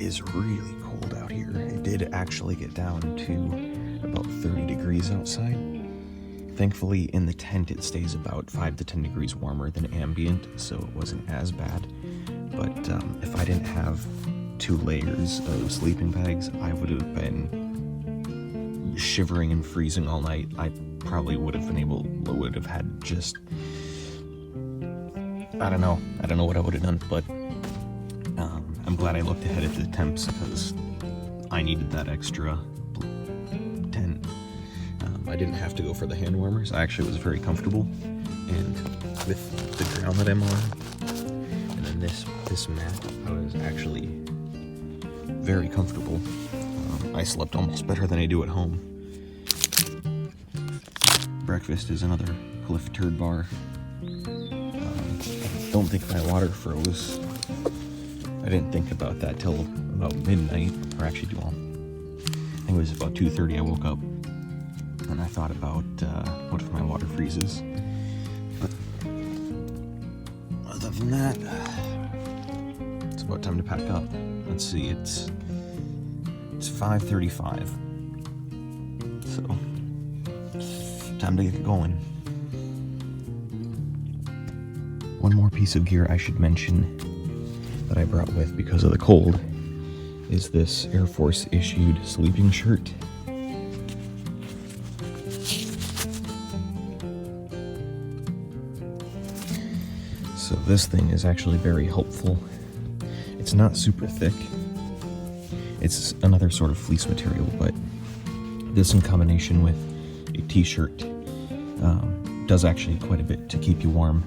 is really cold out here. It did actually get down to about 30 degrees outside. Thankfully, in the tent, it stays about 5 to 10 degrees warmer than ambient, so it wasn't as bad. But if I didn't have 2 layers of sleeping bags, I would have been shivering and freezing all night. I probably would have had just, I don't know what I would have done, but I'm glad I looked ahead at the temps because I needed that extra tent. I didn't have to go for the hand warmers. I actually was very comfortable, and with the ground that I'm on, and then this mat, I was actually very comfortable. I slept almost better than I do at home. Breakfast is another Cliff Turd bar. I don't think my water froze. I didn't think about that till about midnight, or actually, well, I think it was about 2:30 I woke up, and I thought about what if my water freezes. But other than that, it's about time to pack up. Let's see, it's 5:35, so time to get going. One more piece of gear I should mention that I brought with because of the cold is this Air Force issued sleeping shirt. So this thing is actually very helpful. It's not super thick. It's another sort of fleece material, but this in combination with a t-shirt does actually quite a bit to keep you warm.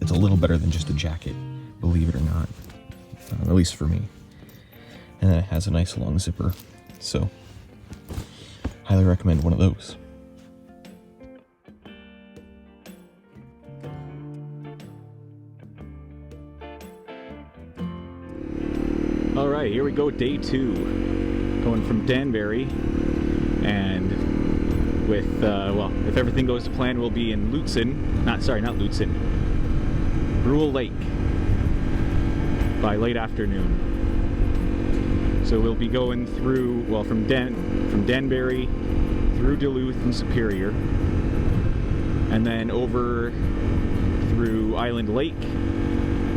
It's a little better than just a jacket, believe it or not, at least for me. And it has a nice long zipper, so highly recommend one of those. All right, here we go, day 2, going from Danbury, and with, well, if everything goes to plan, we'll be in Brule Lake by late afternoon. So we'll be going through, well, from Danbury through Duluth and Superior, and then over through Island Lake,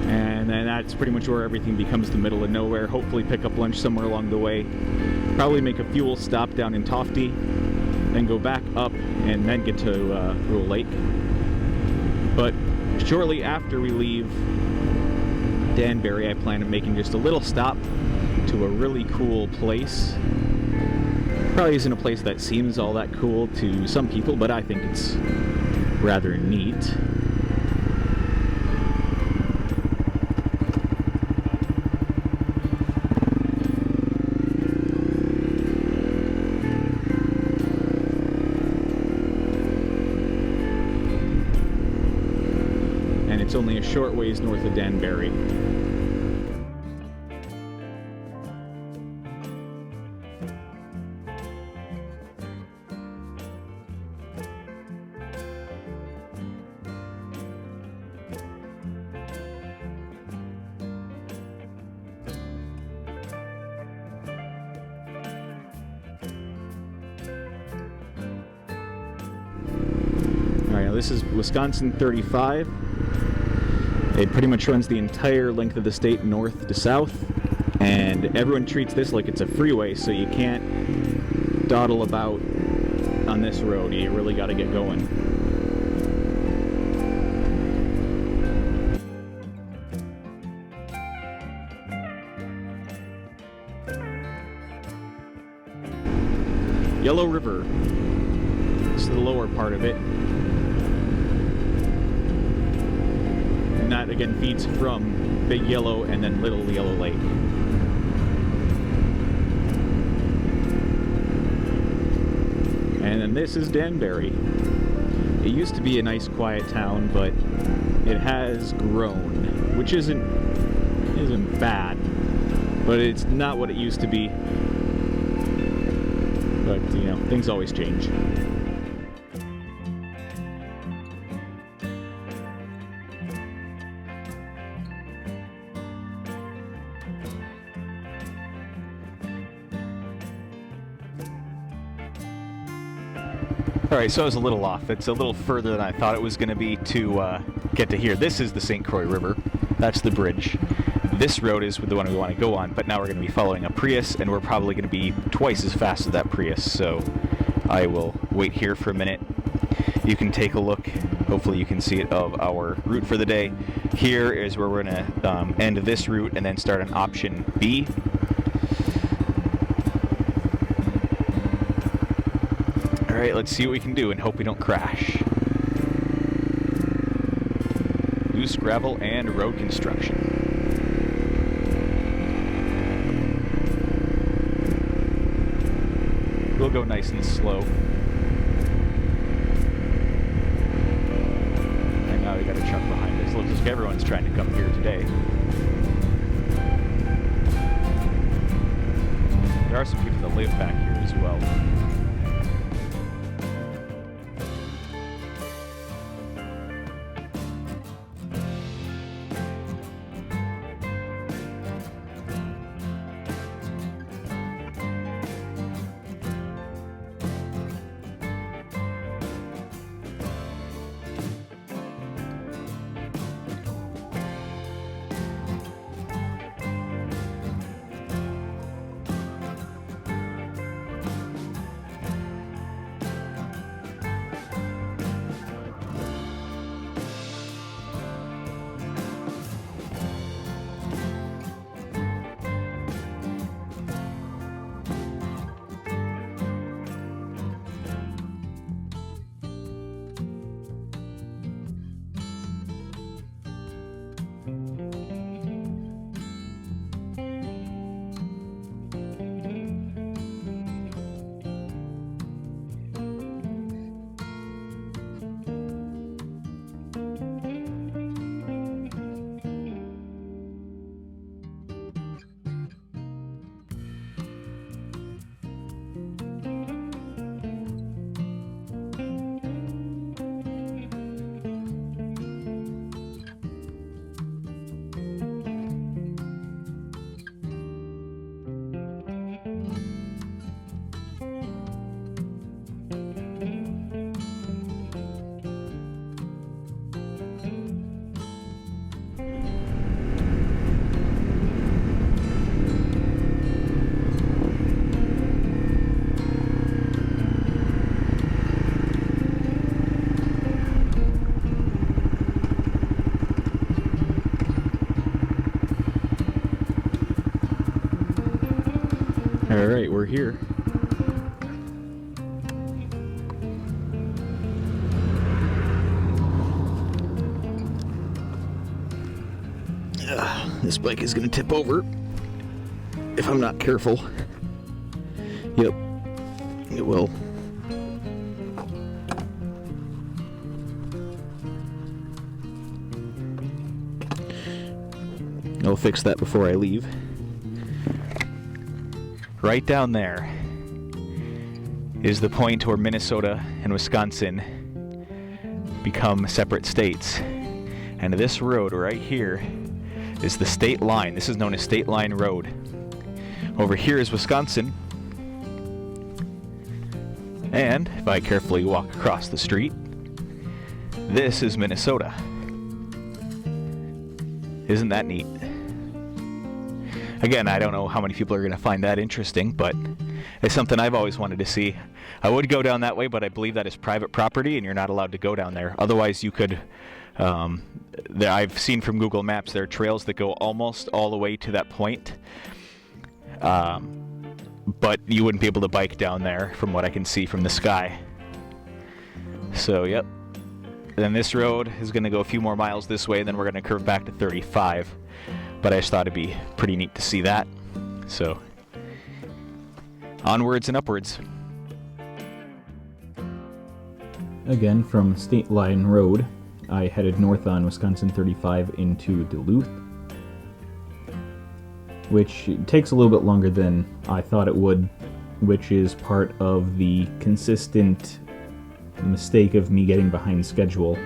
and then that's pretty much where everything becomes the middle of nowhere. Hopefully pick up lunch somewhere along the way, probably make a fuel stop down in Tofty, then go back up and then get to Brule Lake. But shortly after we leave Danbury, I plan on making just a little stop to a really cool place. Probably isn't a place that seems all that cool to some people, but I think it's rather neat. It's only a short ways north of Danbury. Alright, now this is Wisconsin 35. It pretty much runs the entire length of the state north to south, and everyone treats this like it's a freeway, so you can't dawdle about on this road. You really got to get going. Yellow River. This is the lower part of it. And that again feeds from Big Yellow and then Little Yellow Lake. And then this is Danbury. It used to be a nice quiet town, but it has grown, which isn't bad, but it's not what it used to be. But you know, things always change. Alright, so I was a little off. It's a little further than I thought it was going to be to get to here. This is the St. Croix River. That's the bridge. This road is the one we want to go on, but now we're going to be following a Prius, and we're probably going to be twice as fast as that Prius, so I will wait here for a minute. You can take a look, hopefully you can see it, of our route for the day. Here is where we're going to end this route and then start on option B. Alright, let's see what we can do and hope we don't crash. Loose gravel and road construction. We'll go nice and slow. And now we got a truck behind us. Looks like everyone's trying to come here today. There are some people that live back here as well. Alright, we're here. This bike is going to tip over if I'm not careful. Yep, it will. I'll fix that before I leave. Right down there is the point where Minnesota and Wisconsin become separate states. And this road right here is the state line. This is known as State Line Road. Over here is Wisconsin. And if I carefully walk across the street, this is Minnesota. Isn't that neat? Again, I don't know how many people are going to find that interesting, but it's something I've always wanted to see. I would go down that way, but I believe that is private property and you're not allowed to go down there. Otherwise, you could... I've seen from Google Maps there are trails that go almost all the way to that point. But you wouldn't be able to bike down there from what I can see from the sky. So, yep. Then this road is going to go a few more miles this way, and then we're going to curve back to 35. But I just thought it'd be pretty neat to see that. So, onwards and upwards. Again, from State Line Road, I headed north on Wisconsin 35 into Duluth, which takes a little bit longer than I thought it would, which is part of the consistent mistake of me getting behind schedule.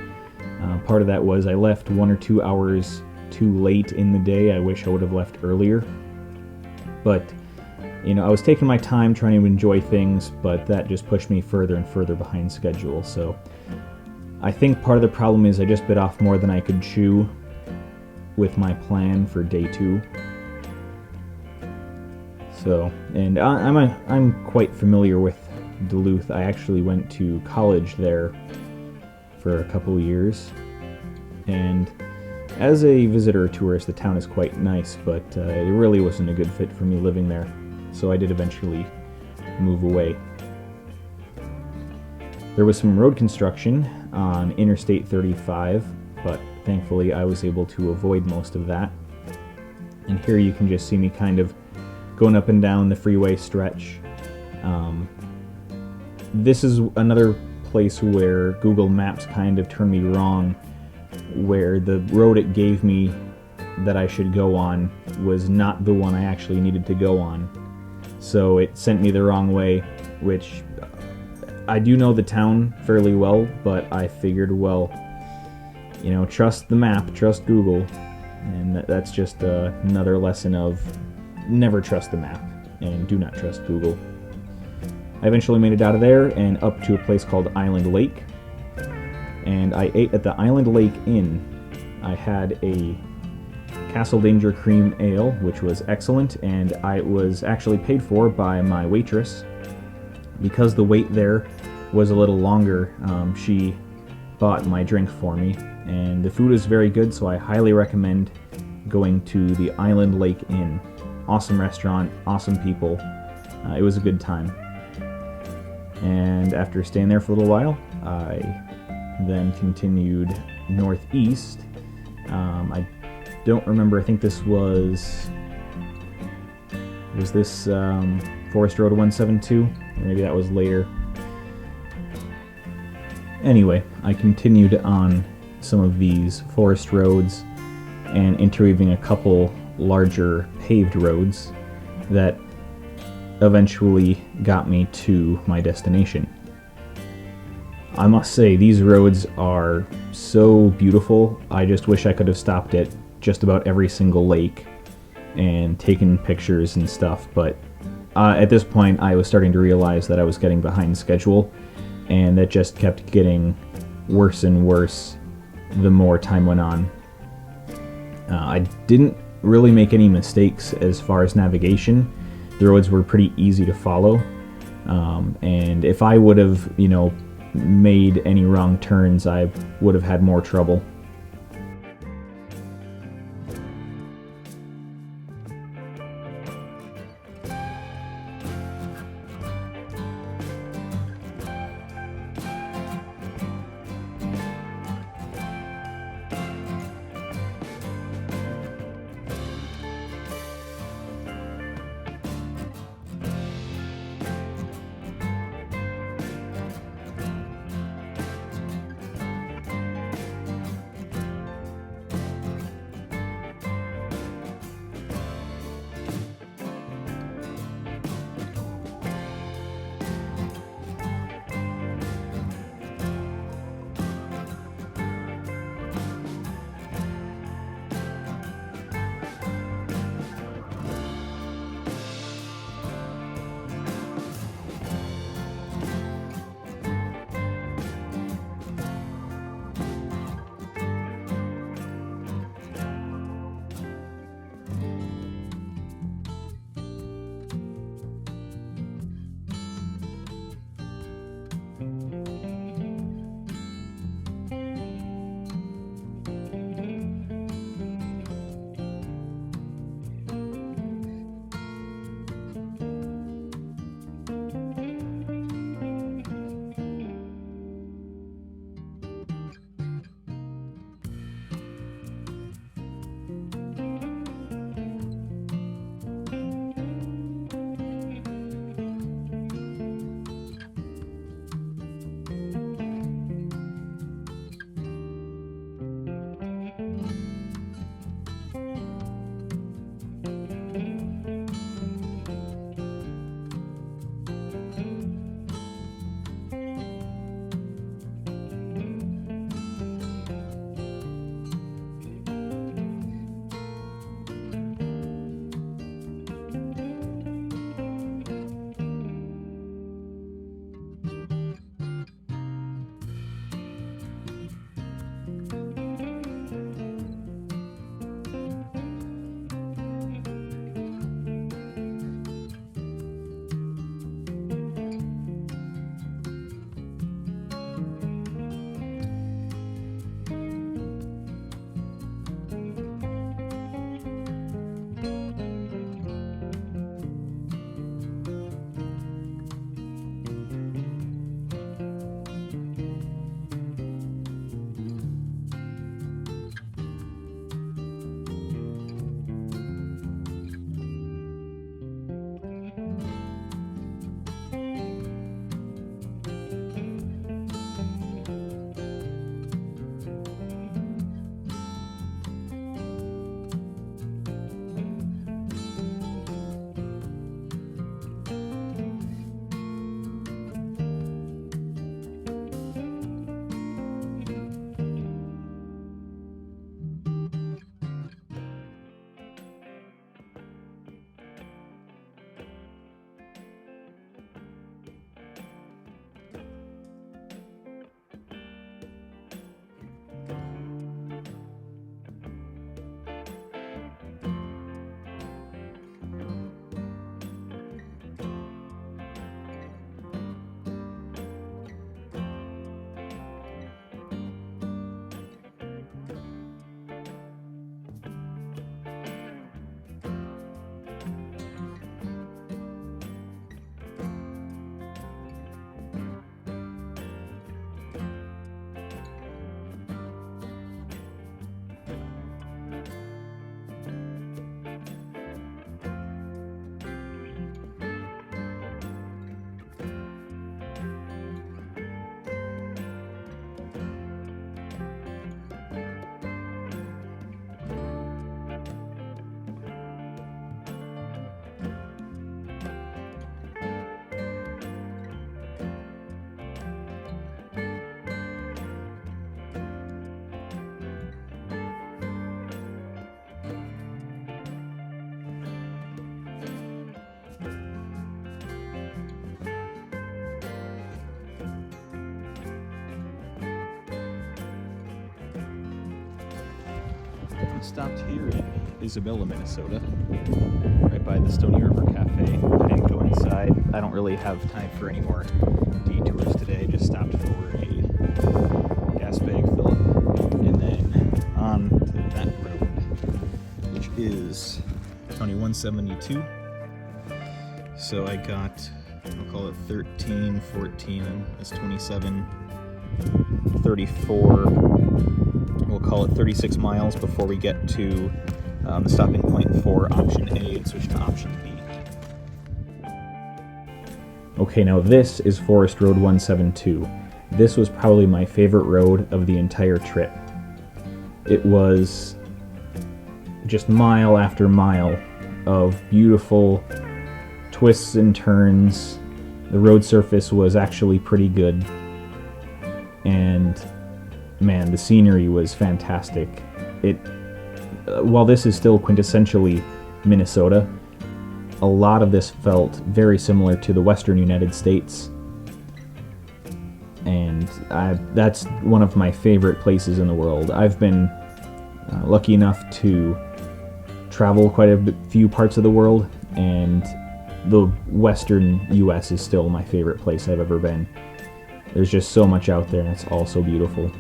Part of that was I left 1 or 2 hours too late in the day. I wish I would have left earlier. But I was taking my time trying to enjoy things, but that just pushed me further and further behind schedule. So I think part of the problem is I just bit off more than I could chew with my plan for day 2. So, and I'm quite familiar with Duluth. I actually went to college there for a couple of years, and as a visitor or tourist, the town is quite nice, but it really wasn't a good fit for me living there, so I did eventually move away. There was some road construction on Interstate 35, but thankfully I was able to avoid most of that. And here you can just see me kind of going up and down the freeway stretch. This is another place where Google Maps kind of turned me wrong, where the road it gave me that I should go on was not the one I actually needed to go on. So it sent me the wrong way, which I do know the town fairly well, but I figured, well, trust the map, trust Google, and that's just another lesson of never trust the map and do not trust Google. I eventually made it out of there and up to a place called Island Lake, and I ate at the Island Lake Inn. I had a Castle Danger Cream Ale, which was excellent, and I was actually paid for by my waitress. Because the wait there was a little longer, she bought my drink for me, and the food is very good, so I highly recommend going to the Island Lake Inn. Awesome restaurant, awesome people. It was a good time. And after staying there for a little while, I then continued northeast. I don't remember, I think this was this Forest Road 172? Or maybe that was later. Anyway, I continued on some of these forest roads and interweaving a couple larger paved roads that eventually got me to my destination. I must say, these roads are so beautiful. I just wish I could have stopped at just about every single lake and taken pictures and stuff, but at this point I was starting to realize that I was getting behind schedule, and that just kept getting worse and worse the more time went on. I didn't really make any mistakes as far as navigation. The roads were pretty easy to follow, and if I would have, made any wrong turns, I would have had more trouble. stopped here in Isabella, Minnesota, right by the Stony River Cafe. I didn't go inside. I don't really have time for any more detours today. Just stopped for a gas bag fill up and then on to that road, which is County 172. So I got, I'll call it 13, 14, that's 27, 34, we'll call it 36 miles before we get to the stopping point for option A and switch to option B. Okay, now this is Forest Road 172. This was probably my favorite road of the entire trip. It was just mile after mile of beautiful twists and turns. The road surface was actually pretty good. And man, the scenery was fantastic. While this is still quintessentially Minnesota, a lot of this felt very similar to the western United States. And that's one of my favorite places in the world. I've been lucky enough to travel quite a few parts of the world, and the western US is still my favorite place I've ever been. There's just so much out there, and it's all so beautiful.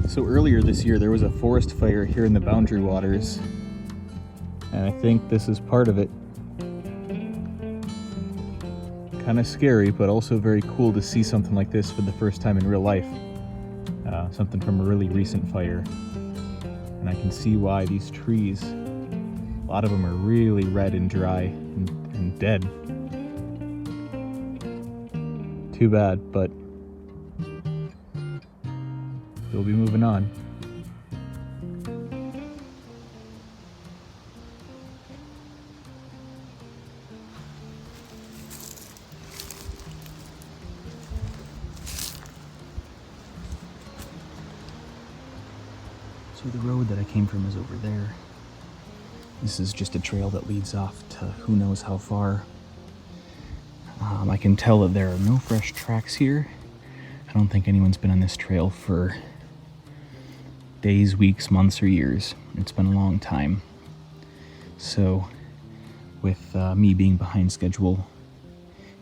So earlier this year there was a forest fire here in the Boundary Waters, and I think this is part of it. Kind of scary, but also very cool to see something like this for the first time in real life. Something from a really recent fire. And I can see why these trees, a lot of them are really red and dry and dead. Too bad, but we'll be moving on. So the road that I came from is over there. This is just a trail that leads off to who knows how far. I can tell that there are no fresh tracks here. I don't think anyone's been on this trail for days, weeks, months, or years. It's been a long time. So with me being behind schedule,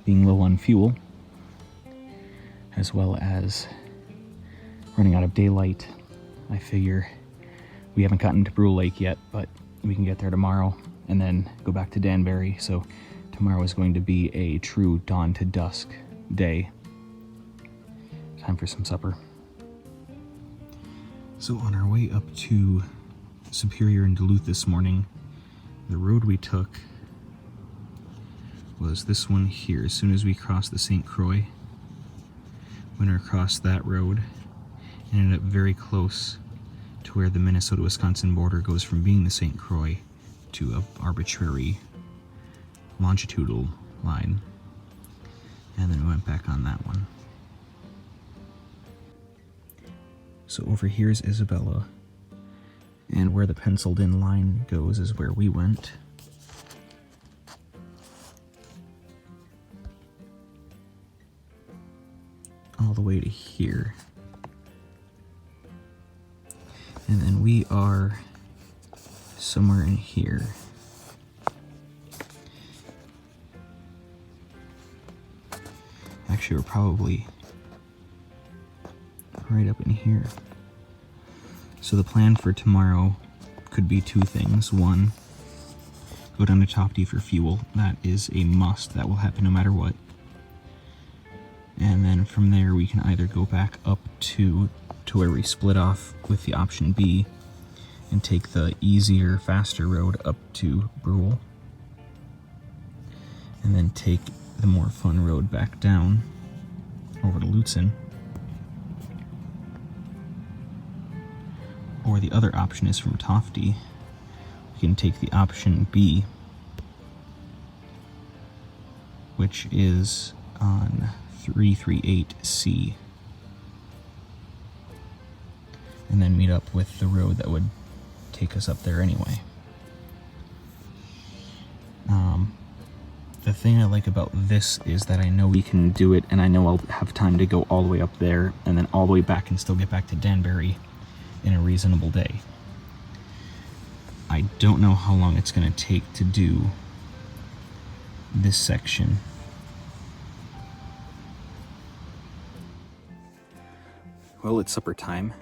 being low on fuel, as well as running out of daylight, I figure we haven't gotten to Brule Lake yet, but we can get there tomorrow and then go back to Danbury. So tomorrow is going to be a true dawn to dusk day. Time for some supper. So on our way up to Superior and Duluth this morning, the road we took was this one here. As soon as we crossed the St. Croix, went across that road and ended up very close to where the Minnesota-Wisconsin border goes from being the St. Croix to an arbitrary longitudinal line. And then we went back on that one. So over here is Isabella, and where the penciled in line goes is where we went. All the way to here. And then we are somewhere in here. Actually, we're probably right up in here. So the plan for tomorrow could be two things. One, go down to Top-D for fuel. That is a must. That will happen no matter what. And then from there we can either go back up to where we split off with the option B and take the easier, faster road up to Brule, and then take the more fun road back down over to Lutzen. Or the other option is from Top-D. We can take the option B, which is on 338C, and then meet up with the road that would take us up there anyway. The thing I like about this is that I know we can do it, and I know I'll have time to go all the way up there and then all the way back and still get back to Danbury in a reasonable day. I don't know how long it's going to take to do this section. Well, it's supper time.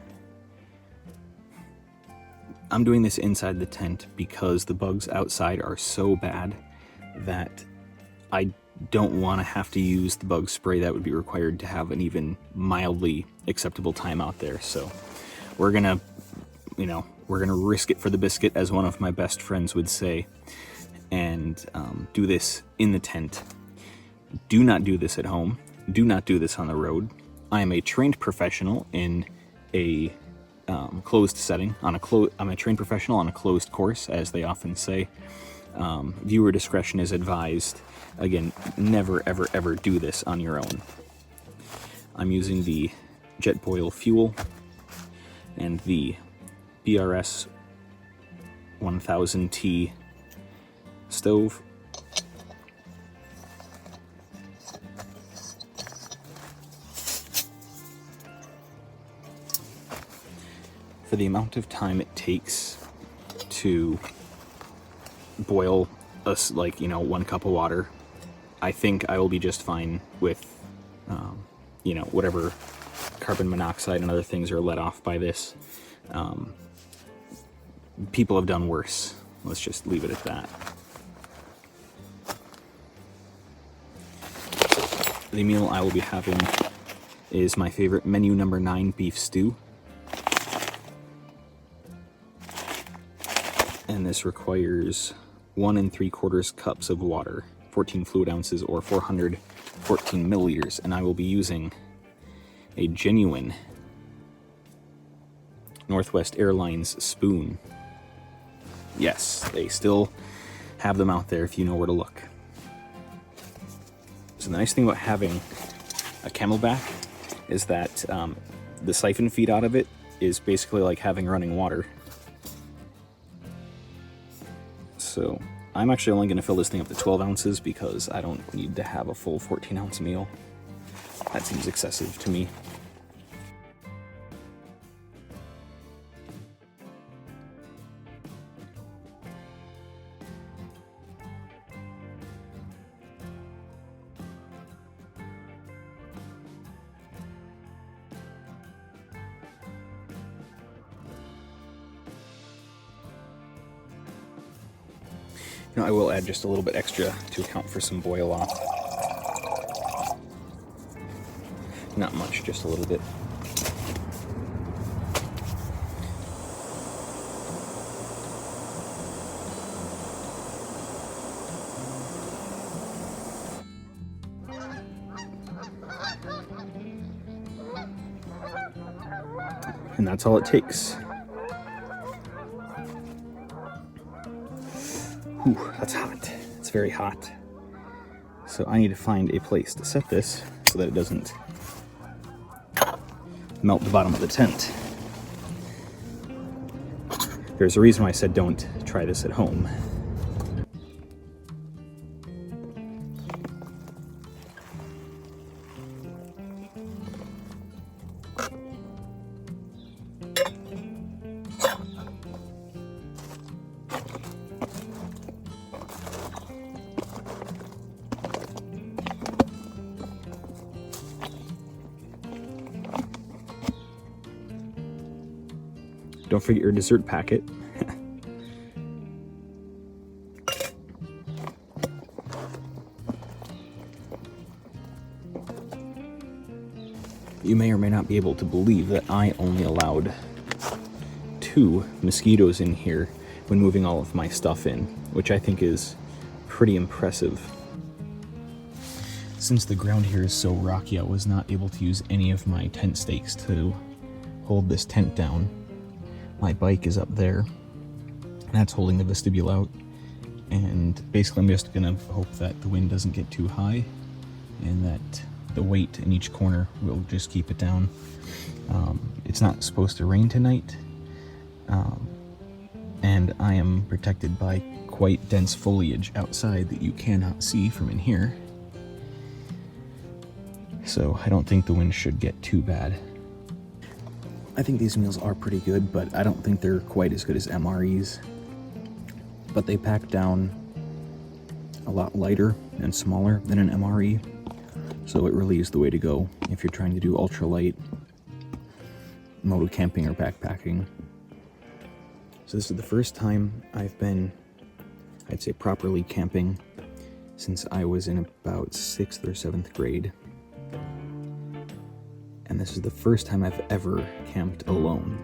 I'm doing this inside the tent because the bugs outside are so bad that I don't want to have to use the bug spray that would be required to have an even mildly acceptable time out there. So we're gonna risk it for the biscuit, as one of my best friends would say, and do this in the tent. Do not do this at home. Do not do this on the road. I am a trained professional in a closed setting. I'm a trained professional on a closed course, as they often say. Viewer discretion is advised. Again, never, ever, ever do this on your own. I'm using the Jetboil fuel and the BRS 1000T stove. For the amount of time it takes to boil us, 1 cup of water, I think I will be just fine with, whatever carbon monoxide and other things are let off by this. People have done worse. Let's just leave it at that. The meal I will be having is my favorite menu number 9 beef stew. And this requires 1 3/4 cups of water, 14 fluid ounces, or 414 milliliters. And I will be using a genuine Northwest Airlines spoon. Yes, they still have them out there if you know where to look. So the nice thing about having a Camelback is that the siphon feed out of it is basically like having running water. So I'm actually only going to fill this thing up to 12 ounces because I don't need to have a full 14-ounce meal. That seems excessive to me. Now I will add just a little bit extra to account for some boil off. Not much, just a little bit. And that's all it takes. Whew, that's hot. It's very hot. So I need to find a place to set this so that it doesn't melt the bottom of the tent. There's a reason why I said don't try this at home. Don't forget your dessert packet. You may or may not be able to believe that I only allowed 2 mosquitoes in here when moving all of my stuff in, which I think is pretty impressive. Since the ground here is so rocky, I was not able to use any of my tent stakes to hold this tent down. My bike is up there, and that's holding the vestibule out, and basically I'm just gonna hope that the wind doesn't get too high and that the weight in each corner will just keep it down. It's not supposed to rain tonight, and I am protected by quite dense foliage outside that you cannot see from in here, so I don't think the wind should get too bad. I think these meals are pretty good, but I don't think they're quite as good as MREs. But they pack down a lot lighter and smaller than an MRE, so it really is the way to go if you're trying to do ultralight motocamping or backpacking. So this is the first time I've been, I'd say, properly camping since I was in about 6th or 7th grade. And this is the first time I've ever camped alone.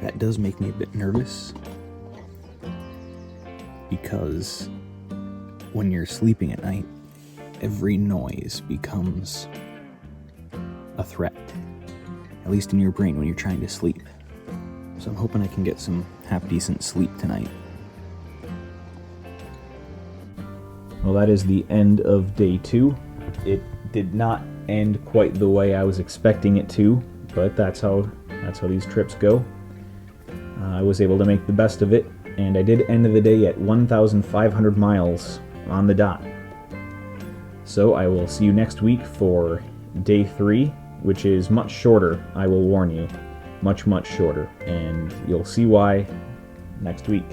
That does make me a bit nervous, because when you're sleeping at night, every noise becomes a threat, at least in your brain when you're trying to sleep. So I'm hoping I can get some half-decent sleep tonight. Well, that is the end of day 2. It did not end quite the way I was expecting it to, but that's how these trips go. I was able to make the best of it, and I did end the day at 1,500 miles on the dot. So I will see you next week for day 3, which is much shorter, I will warn you. Much, much shorter, and you'll see why next week.